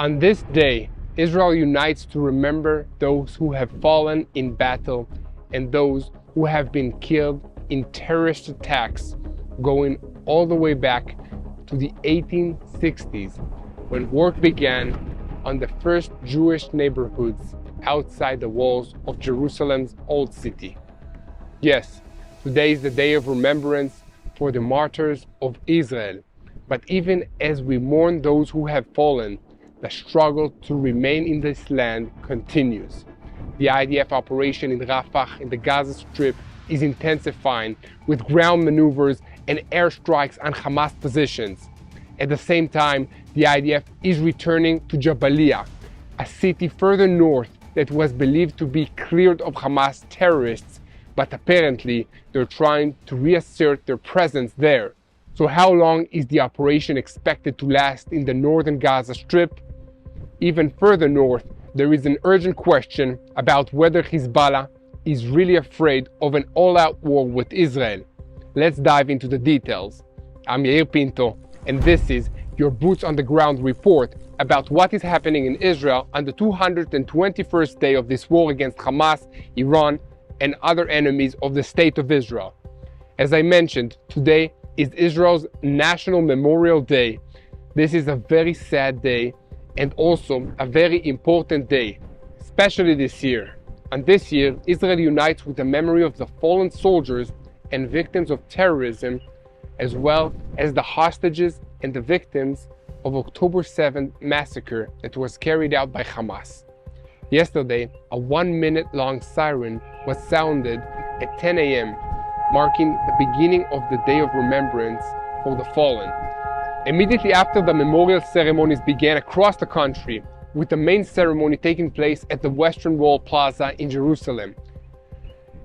On this day, Israel unites to remember those who have fallen in battle and those who have been killed in terrorist attacks going all the way back to the 1860s, when work began on the first Jewish neighborhoods outside the walls of Jerusalem's old city. Yes, today is the day of remembrance for the martyrs of Israel, but even as we mourn those who have fallen, the struggle to remain in this land continues. The IDF operation in Rafah in the Gaza Strip is intensifying with ground maneuvers and airstrikes on Hamas positions. At the same time, the IDF is returning to Jabalia, a city further north that was believed to be cleared of Hamas terrorists, but apparently they're trying to reassert their presence there. So how long is the operation expected to last in the northern Gaza Strip? Even further north, there is an urgent question about whether Hezbollah is really afraid of an all-out war with Israel. Let's dive into the details. I'm Yair Pinto, and this is your Boots on the Ground report about what is happening in Israel on the 221st day of this war against Hamas, Iran, and other enemies of the State of Israel. As I mentioned, today is Israel's National Memorial Day. This is a very sad day and also a very important day, especially this year. And this year, Israel unites with the memory of the fallen soldiers and victims of terrorism, as well as the hostages and the victims of October 7th massacre that was carried out by Hamas. Yesterday, a 1-minute long siren was sounded at 10 a.m., marking the beginning of the Day of Remembrance for the fallen. Immediately after, the memorial ceremonies began across the country, with the main ceremony taking place at the Western Wall Plaza in Jerusalem.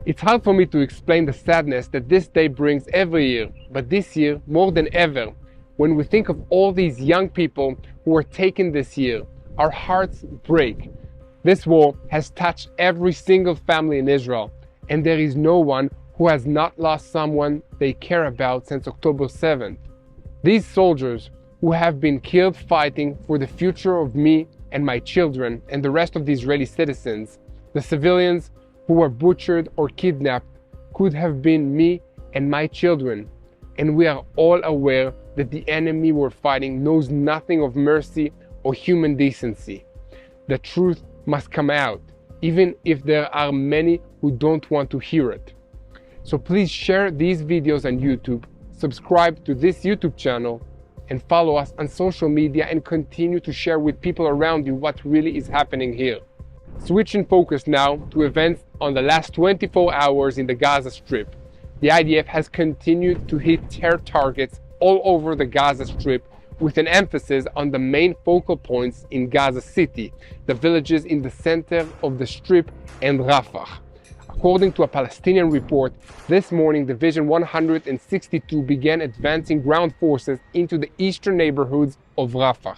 It's hard for me to explain the sadness that this day brings every year, but this year more than ever, when we think of all these young people who were taken this year, our hearts break. This war has touched every single family in Israel, and there is no one who has not lost someone they care about since October 7th. These soldiers who have been killed fighting for the future of me and my children and the rest of the Israeli citizens, the civilians who were butchered or kidnapped, could have been me and my children. And we are all aware that the enemy we're fighting knows nothing of mercy or human decency. The truth must come out, even if there are many who don't want to hear it. So please share these videos on YouTube, subscribe to this YouTube channel, and follow us on social media and continue to share with people around you what really is happening here. Switching focus now to events on the last 24 hours in the Gaza Strip. The IDF has continued to hit terror targets all over the Gaza Strip, with an emphasis on the main focal points in Gaza City, the villages in the center of the Strip, and Rafah. According to a Palestinian report, this morning Division 162 began advancing ground forces into the eastern neighborhoods of Rafah.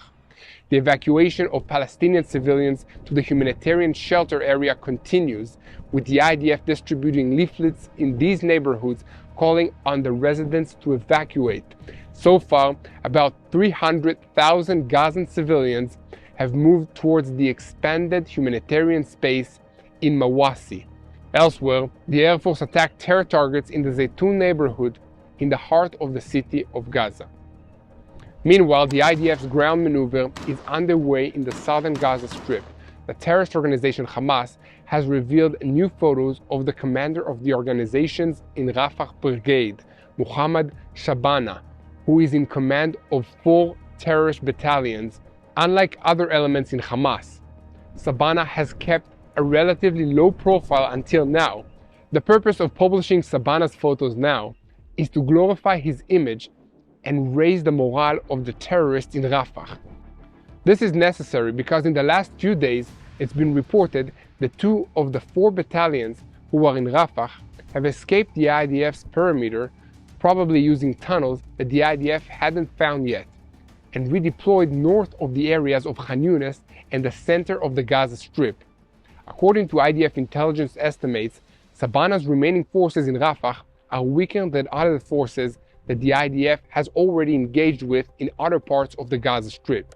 The evacuation of Palestinian civilians to the humanitarian shelter area continues, with the IDF distributing leaflets in these neighborhoods calling on the residents to evacuate. So far, about 300,000 Gazan civilians have moved towards the expanded humanitarian space in Mawasi. Elsewhere, the Air Force attacked terror targets in the Zaytun neighborhood in the heart of the city of Gaza. Meanwhile, the IDF's ground maneuver is underway in the southern Gaza Strip. The terrorist organization Hamas has revealed new photos of the commander of the organization's in Rafah brigade, Muhammad Shabana, who is in command of 4 terrorist battalions. Unlike other elements in Hamas, Shabana has kept a relatively low profile until now. The purpose of publishing Shabana's photos now is to glorify his image and raise the morale of the terrorists in Rafah. This is necessary because in the last few days it's been reported that 2 of the 4 battalions who are in Rafah have escaped the IDF's perimeter, probably using tunnels that the IDF hadn't found yet, and redeployed north of the areas of Khan Yunis and the center of the Gaza Strip. According to IDF intelligence estimates, Shabana's remaining forces in Rafah are weaker than other forces that the IDF has already engaged with in other parts of the Gaza Strip.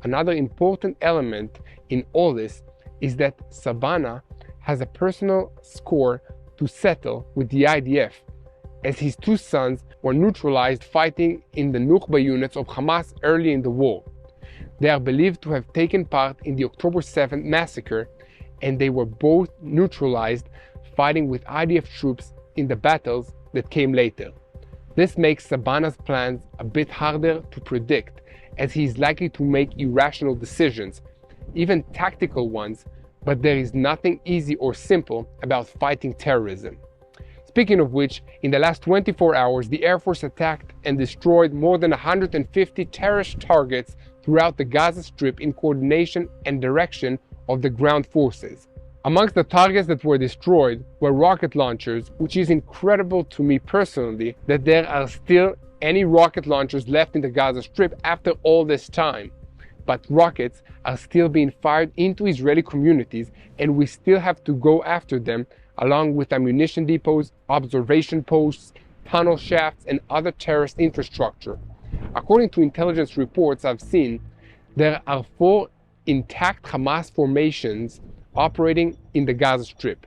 Another important element in all this is that Sabana has a personal score to settle with the IDF, as his two sons were neutralized fighting in the Nukhba units of Hamas early in the war. They are believed to have taken part in the October 7th massacre, and they were both neutralized fighting with IDF troops in the battles that came later. This makes Sabana's plans a bit harder to predict, as he is likely to make irrational decisions, even tactical ones, but there is nothing easy or simple about fighting terrorism. Speaking of which, in the last 24 hours, the Air Force attacked and destroyed more than 150 terrorist targets throughout the Gaza Strip in coordination and direction of the ground forces. Amongst the targets that were destroyed were rocket launchers, which is incredible to me personally that there are still any rocket launchers left in the Gaza Strip after all this time. But rockets are still being fired into Israeli communities, and we still have to go after them, along with ammunition depots, observation posts, tunnel shafts, and other terrorist infrastructure. According to intelligence reports I've seen, there are 4 intact Hamas formations operating in the Gaza Strip.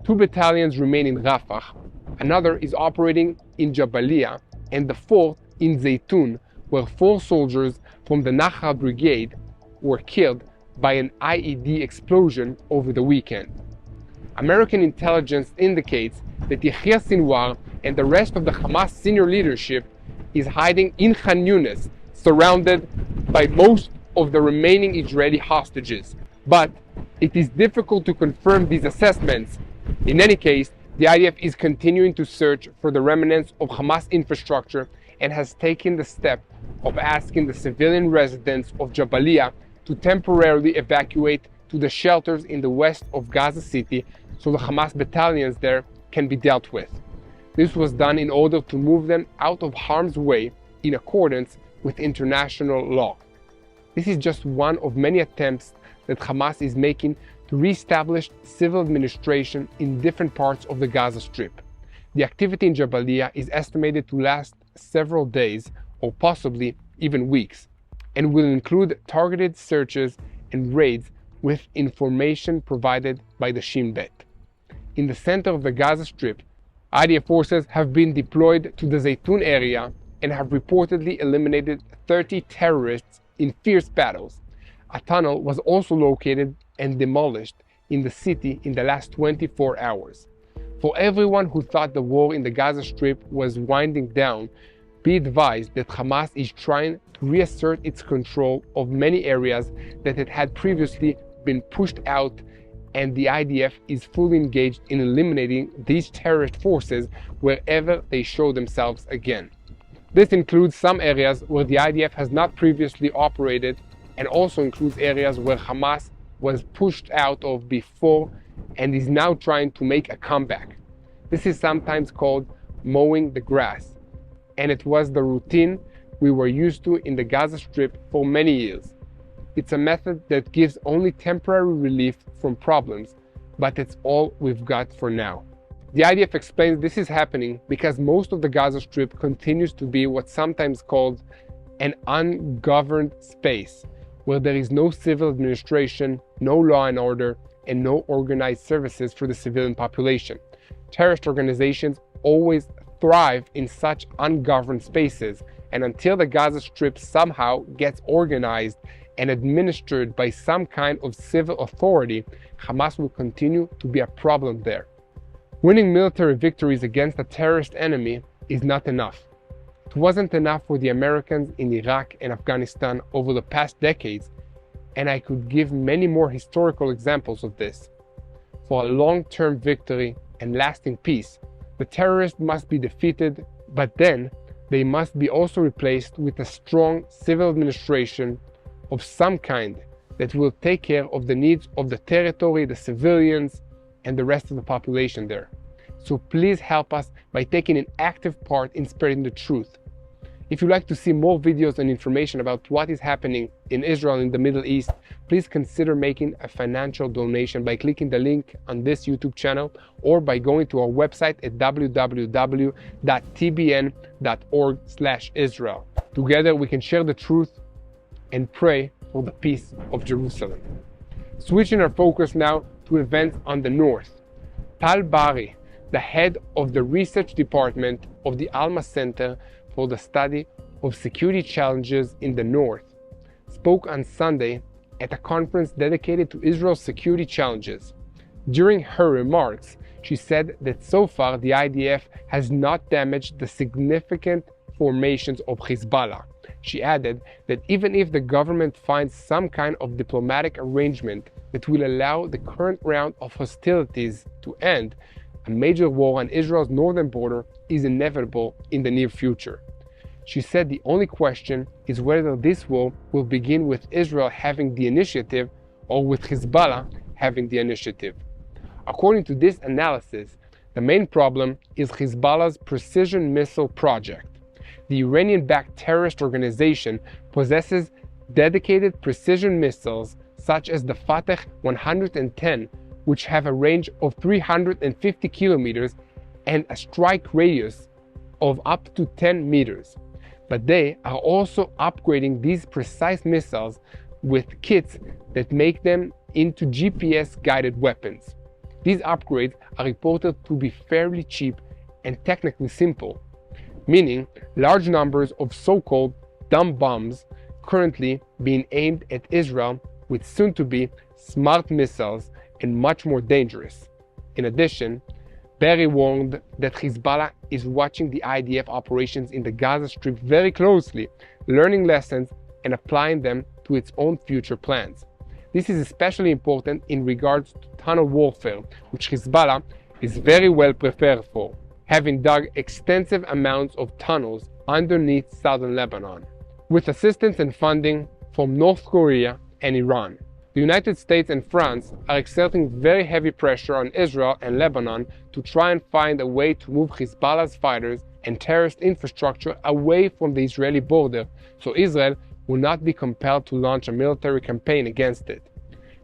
2 battalions remain in Rafah, another is operating in Jabalia, and the 4th in Zaytun, where 4 soldiers from the Nahal Brigade were killed by an IED explosion over the weekend. American intelligence indicates that Yahya Sinwar and the rest of the Hamas senior leadership is hiding in Khan Yunis, surrounded by most of the remaining Israeli hostages. But it is difficult to confirm these assessments. In any case, the IDF is continuing to search for the remnants of Hamas infrastructure and has taken the step of asking the civilian residents of Jabalia to temporarily evacuate to the shelters in the west of Gaza City so the Hamas battalions there can be dealt with. This was done in order to move them out of harm's way in accordance with international law. This is just one of many attempts that Hamas is making to re-establish civil administration in different parts of the Gaza Strip. The activity in Jabalia is estimated to last several days or possibly even weeks, and will include targeted searches and raids with information provided by the Shin Bet. In the center of the Gaza Strip, IDF forces have been deployed to the Zaytun area and have reportedly eliminated 30 terrorists in fierce battles. A tunnel was also located and demolished in the city in the last 24 hours. For everyone who thought the war in the Gaza Strip was winding down, be advised that Hamas is trying to reassert its control of many areas that it had previously been pushed out, and the IDF is fully engaged in eliminating these terrorist forces wherever they show themselves again. This includes some areas where the IDF has not previously operated, and also includes areas where Hamas was pushed out of before and is now trying to make a comeback. This is sometimes called mowing the grass, and it was the routine we were used to in the Gaza Strip for many years. It's a method that gives only temporary relief from problems, but it's all we've got for now. The IDF explains this is happening because most of the Gaza Strip continues to be what's sometimes called an ungoverned space, where there is no civil administration, no law and order, and no organized services for the civilian population. Terrorist organizations always thrive in such ungoverned spaces, and until the Gaza Strip somehow gets organized and administered by some kind of civil authority, Hamas will continue to be a problem there. Winning military victories against a terrorist enemy is not enough. It wasn't enough for the Americans in Iraq and Afghanistan over the past decades, and I could give many more historical examples of this. For a long-term victory and lasting peace, the terrorists must be defeated, but then they must be also replaced with a strong civil administration of some kind that will take care of the needs of the territory, the civilians, and the rest of the population there. So please help us by taking an active part in spreading the truth. If you'd like to see more videos and information about what is happening in Israel and the Middle East, please consider making a financial donation by clicking the link on this YouTube channel or by going to our website at www.tbn.org/Israel. Together we can share the truth and pray for the peace of Jerusalem. Switching our focus now to events on the north. Tal Bari, the head of the research department of the Alma Center for the Study of Security Challenges in the North, spoke on Sunday at a conference dedicated to Israel's security challenges. During her remarks, she said that so far the IDF has not damaged the significant formations of Hezbollah. She added that even if the government finds some kind of diplomatic arrangement that will allow the current round of hostilities to end, a major war on Israel's northern border is inevitable in the near future. She said the only question is whether this war will begin with Israel having the initiative or with Hezbollah having the initiative. According to this analysis, the main problem is Hezbollah's precision missile project. The Iranian-backed terrorist organization possesses dedicated precision missiles such as the Fateh 110, which have a range of 350 kilometers and a strike radius of up to 10 meters. But they are also upgrading these precise missiles with kits that make them into GPS-guided weapons. These upgrades are reported to be fairly cheap and technically simple, meaning large numbers of so-called dumb bombs currently being aimed at Israel with soon-to-be smart missiles and much more dangerous. In addition, Berry warned that Hezbollah is watching the IDF operations in the Gaza Strip very closely, learning lessons and applying them to its own future plans. This is especially important in regards to tunnel warfare, which Hezbollah is very well prepared for, having dug extensive amounts of tunnels underneath southern Lebanon, with assistance and funding from North Korea and Iran. The United States and France are exerting very heavy pressure on Israel and Lebanon to try and find a way to move Hezbollah's fighters and terrorist infrastructure away from the Israeli border, so Israel will not be compelled to launch a military campaign against it.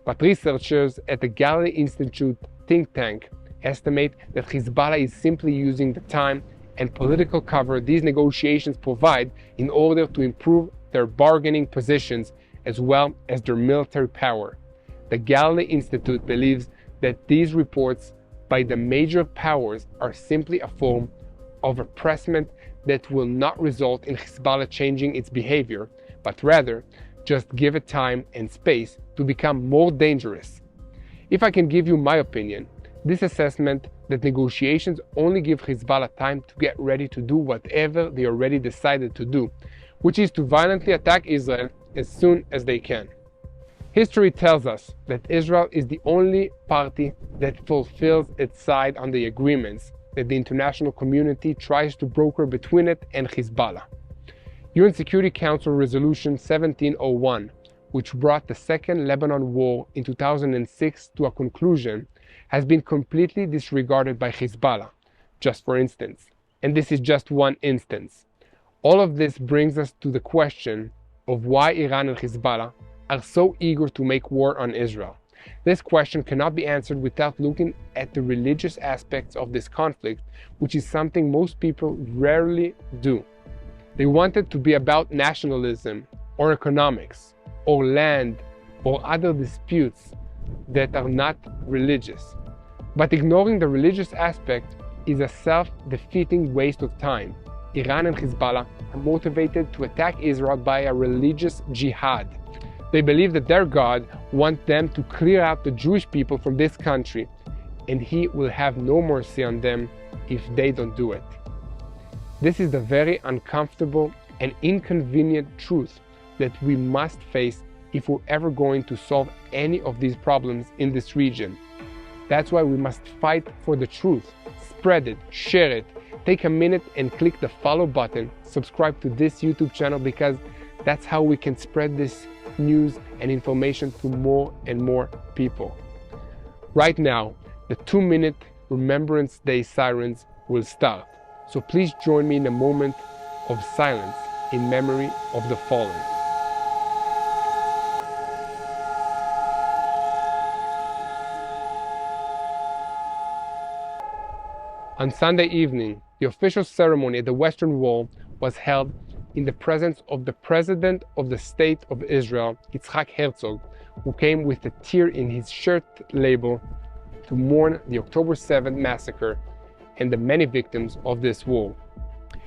But researchers at the Galilee Institute think tank estimate that Hezbollah is simply using the time and political cover these negotiations provide in order to improve their bargaining positions as well as their military power. The Galilee Institute believes that these reports by the major powers are simply a form of oppressment that will not result in Hezbollah changing its behavior, but rather just give it time and space to become more dangerous. If I can give you my opinion, this assessment that negotiations only give Hezbollah time to get ready to do whatever they already decided to do, which is to violently attack Israel as soon as they can. History tells us that Israel is the only party that fulfills its side on the agreements that the international community tries to broker between it and Hezbollah. UN Security Council Resolution 1701, which brought the Second Lebanon War in 2006 to a conclusion, has been completely disregarded by Hezbollah, just for instance. And this is just one instance. All of this brings us to the question of why Iran and Hezbollah are so eager to make war on Israel. This question cannot be answered without looking at the religious aspects of this conflict, which is something most people rarely do. They want it to be about nationalism or economics or land or other disputes that are not religious. But ignoring the religious aspect is a self-defeating waste of time. Iran and Hezbollah are motivated to attack Israel by a religious jihad. They believe that their God wants them to clear out the Jewish people from this country, and He will have no mercy on them if they don't do it. This is the very uncomfortable and inconvenient truth that we must face if we're ever going to solve any of these problems in this region. That's why we must fight for the truth. Spread it, share it, take a minute and click the follow button, subscribe to this YouTube channel, because that's how we can spread this news and information to more and more people. Right now, the 2-minute Remembrance Day sirens will start. So please join me in a moment of silence in memory of the fallen. On Sunday evening, the official ceremony at the Western Wall was held in the presence of the President of the State of Israel, Yitzhak Herzog, who came with a tear in his shirt label to mourn the October 7th massacre and the many victims of this war.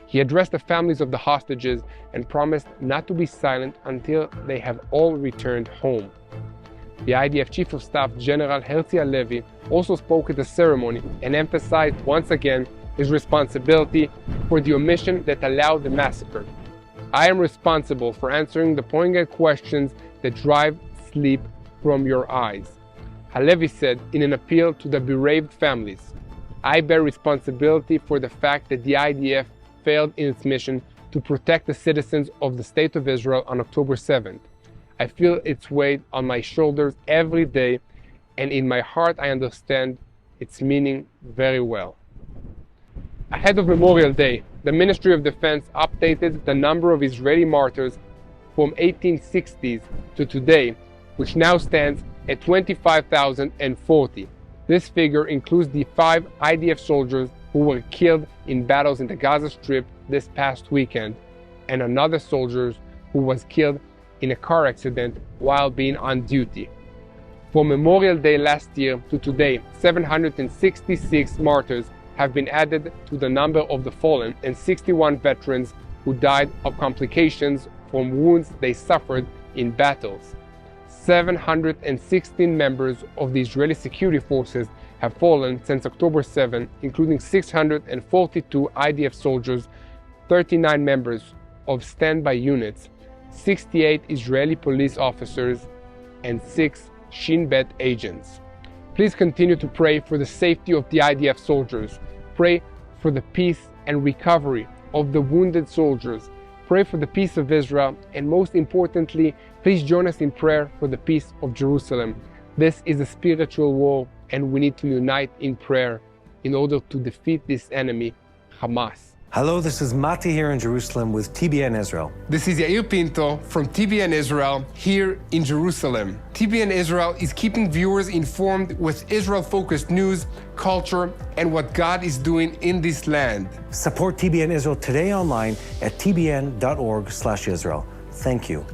He addressed the families of the hostages and promised not to be silent until they have all returned home. The IDF Chief of Staff General Herzi Halevi also spoke at the ceremony and emphasized once again his responsibility for the omission that allowed the massacre. I am responsible for answering the poignant questions that drive sleep from your eyes, Halevi said in an appeal to the bereaved families. I bear responsibility for the fact that the IDF failed in its mission to protect the citizens of the State of Israel on October 7th. I feel its weight on my shoulders every day, and in my heart I understand its meaning very well. Ahead of Memorial Day, the Ministry of Defense updated the number of Israeli martyrs from 1860s to today, which now stands at 25,040. This figure includes the 5 IDF soldiers who were killed in battles in the Gaza Strip this past weekend, and another soldier who was killed in a car accident while being on duty. From Memorial Day last year to today, 766 martyrs have been added to the number of the fallen and 61 veterans who died of complications from wounds they suffered in battles. 716 members of the Israeli security forces have fallen since October 7, including 642 IDF soldiers, 39 members of standby units, 68 Israeli police officers, and 6 Shin Bet agents. Please continue to pray for the safety of the IDF soldiers. Pray for the peace and recovery of the wounded soldiers. Pray for the peace of Israel, and most importantly, please join us in prayer for the peace of Jerusalem. This is a spiritual war, and we need to unite in prayer in order to defeat this enemy, Hamas. Hello, this is Mati here in Jerusalem with TBN Israel. This is Yair Pinto from TBN Israel here in Jerusalem. TBN Israel is keeping viewers informed with Israel-focused news, culture, and what God is doing in this land. Support TBN Israel today online at tbn.org/Israel. Thank you.